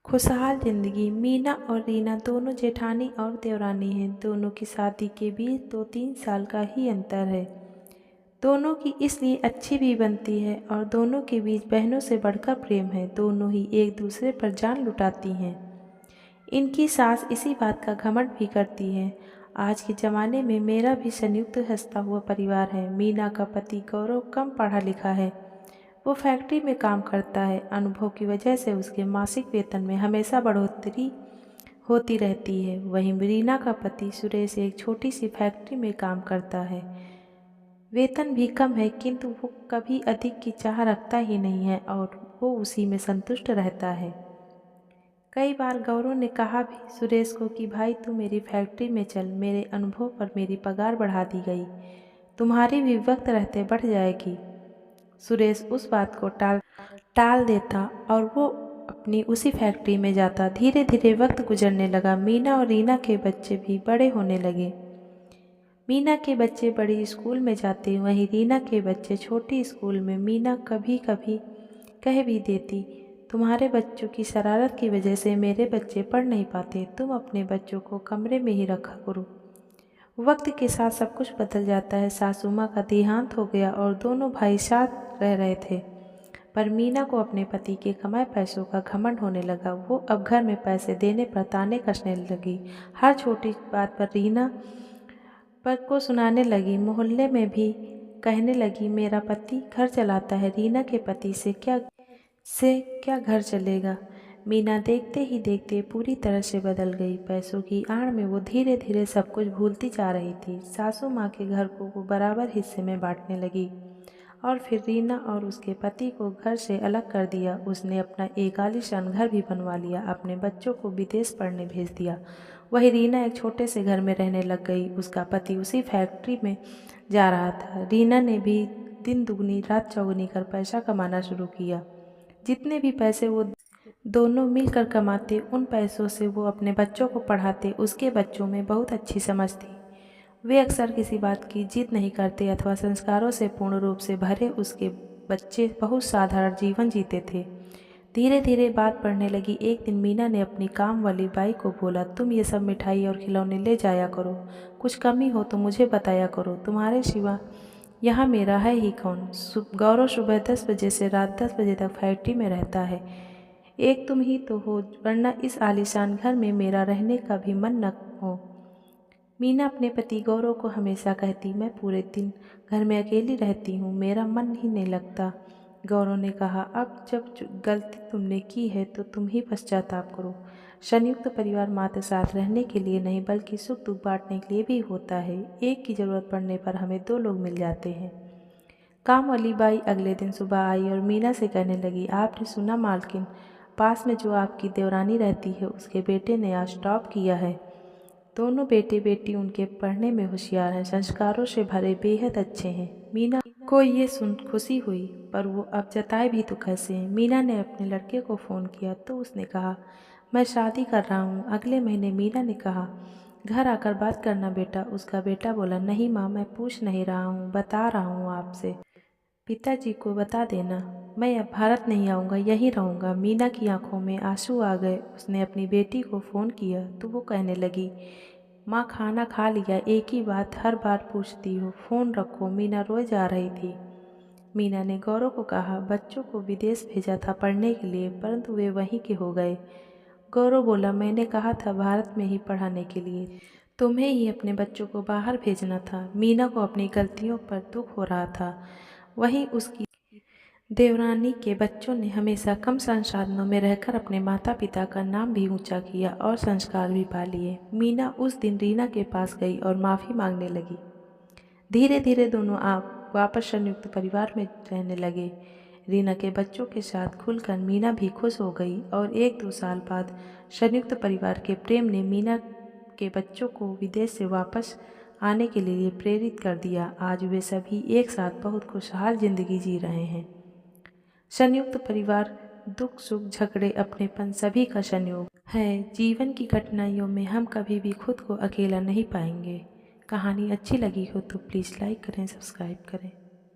खुशहाल जिंदगी। मीना और रीना दोनों जेठानी और देवरानी हैं। दोनों की शादी के बीच 2-3 साल का ही अंतर है। दोनों की इसलिए अच्छी भी बनती है और दोनों के बीच बहनों से बढ़कर प्रेम है। दोनों ही एक दूसरे पर जान लुटाती हैं। इनकी सास इसी बात का घमंड भी करती है। आज के ज़माने में मेरा भी संयुक्त हंसता हुआ परिवार है। मीना का पति गौरव कम पढ़ा लिखा है। वो फैक्ट्री में काम करता है। अनुभव की वजह से उसके मासिक वेतन में हमेशा बढ़ोतरी होती रहती है। वहीं रीना का पति सुरेश एक छोटी सी फैक्ट्री में काम करता है। वेतन भी कम है, किंतु वो कभी अधिक की चाह रखता ही नहीं है और वो उसी में संतुष्ट रहता है। कई बार गौरव ने कहा भी सुरेश को कि भाई तू मेरी फैक्ट्री में चल, मेरे अनुभव पर मेरी पगार बढ़ा दी गई, तुम्हारी भी वक्त रहते बढ़ जाएगी। सुरेश उस बात को टाल देता और वो अपनी उसी फैक्ट्री में जाता। धीरे धीरे वक्त गुजरने लगा। मीना और रीना के बच्चे भी बड़े होने लगे। मीना के बच्चे बड़ी स्कूल में जाते, वहीं रीना के बच्चे छोटी स्कूल में। मीना कभी कभी कह भी देती, तुम्हारे बच्चों की शरारत की वजह से मेरे बच्चे पढ़ नहीं पाते, तुम अपने बच्चों को कमरे में ही रखा करो। वक्त के साथ सब कुछ बदल जाता है। सासू माँ का देहांत हो गया और दोनों भाई साथ रह रहे थे, पर मीना को अपने पति के कमाए पैसों का घमंड होने लगा। वो अब घर में पैसे देने पर ताने कसने लगी। हर छोटी बात पर रीना पर को सुनाने लगी। मोहल्ले में भी कहने लगी, मेरा पति घर चलाता है, रीना के पति से क्या घर चलेगा। मीना देखते ही देखते पूरी तरह से बदल गई। पैसों की आड़ में वो धीरे धीरे सब कुछ भूलती जा रही थी। सासू माँ के घर को वो बराबर हिस्से में बांटने लगी और फिर रीना और उसके पति को घर से अलग कर दिया। उसने अपना एक आलीशान घर भी बनवा लिया, अपने बच्चों को विदेश पढ़ने भेज दिया। वही रीना एक छोटे से घर में रहने लग गई। उसका पति उसी फैक्ट्री में जा रहा था। रीना ने भी दिन दुगनी रात चौगुनी कर पैसा कमाना शुरू किया। जितने भी पैसे वो दोनों मिलकर कमाते, उन पैसों से वो अपने बच्चों को पढ़ाते। उसके बच्चों में बहुत अच्छी समझ थी। वे अक्सर किसी बात की जिद नहीं करते अथवा संस्कारों से पूर्ण रूप से भरे उसके बच्चे बहुत साधारण जीवन जीते थे। धीरे धीरे बात बढ़ने लगी। एक दिन मीना ने अपनी काम वाली बाई को बोला, तुम ये सब मिठाई और खिलौने ले जाया करो, कुछ कमी हो तो मुझे बताया करो, तुम्हारे सिवा यहाँ मेरा है ही कौन। गौरव सुबह 10 बजे से रात 10 बजे तक फैक्ट्री में रहता है। एक तुम ही तो हो, वरना इस आलीशान घर में मेरा रहने का भी मन न हो। मीना अपने पति गौरव को हमेशा कहती, मैं पूरे दिन घर में अकेली रहती हूँ, मेरा मन ही नहीं लगता। गौरव ने कहा, अब जब गलती तुमने की है तो तुम ही पश्चाताप करो। संयुक्त परिवार मात्र साथ रहने के लिए नहीं बल्कि सुख दुख बांटने के लिए भी होता है। एक की ज़रूरत पड़ने पर हमें 2 लोग मिल जाते हैं। काम वाली बाई अगले दिन सुबह आई और मीना से कहने लगी, आपने सुना मालकिन, पास में जो आपकी देवरानी रहती है उसके बेटे ने आज टॉप किया है। दोनों बेटे बेटी उनके पढ़ने में होशियार हैं, संस्कारों से भरे, बेहद अच्छे हैं। मीना को ये सुन खुशी हुई, पर वो अब जताए भी तो कैसे। मीना ने अपने लड़के को फ़ोन किया तो उसने कहा, मैं शादी कर रहा हूँ अगले महीने। मीना ने कहा, घर आकर बात करना बेटा। उसका बेटा बोला, नहीं माँ, मैं पूछ नहीं रहा हूँ, बता रहा हूँ आपसे। पिताजी को बता देना, मैं अब भारत नहीं आऊँगा, यहीं रहूँगा। मीना की आंखों में आंसू आ गए। उसने अपनी बेटी को फ़ोन किया तो वो कहने लगी, माँ खाना खा लिया, एक ही बात हर बार पूछती हो, फ़ोन रखो। मीना रोए जा रही थी। मीना ने गौरव को कहा, बच्चों को विदेश भेजा था पढ़ने के लिए, परंतु वे वहीं के हो गए। गौरव बोला, मैंने कहा था भारत में ही पढ़ाने के लिए, तुम्हें ही अपने बच्चों को बाहर भेजना था। मीना को अपनी गलतियों पर दुख हो रहा था। वहीं उसकी देवरानी के बच्चों ने हमेशा कम संसाधनों में रहकर अपने माता पिता का नाम भी ऊंचा किया और संस्कार भी पा लिए। मीना उस दिन रीना के पास गई और माफ़ी मांगने लगी। धीरे धीरे दोनों आप वापस संयुक्त परिवार में रहने लगे। रीना के बच्चों के साथ खुलकर मीना भी खुश हो गई और 1-2 साल बाद संयुक्त परिवार के प्रेम ने मीना के बच्चों को विदेश से वापस आने के लिए प्रेरित कर दिया। आज वे सभी एक साथ बहुत खुशहाल जिंदगी जी रहे हैं। संयुक्त परिवार दुख सुख झगड़े अपनेपन सभी का संयोग है। जीवन की कठिनाइयों में हम कभी भी खुद को अकेला नहीं पाएंगे। कहानी अच्छी लगी हो तो प्लीज़ लाइक करें, सब्सक्राइब करें।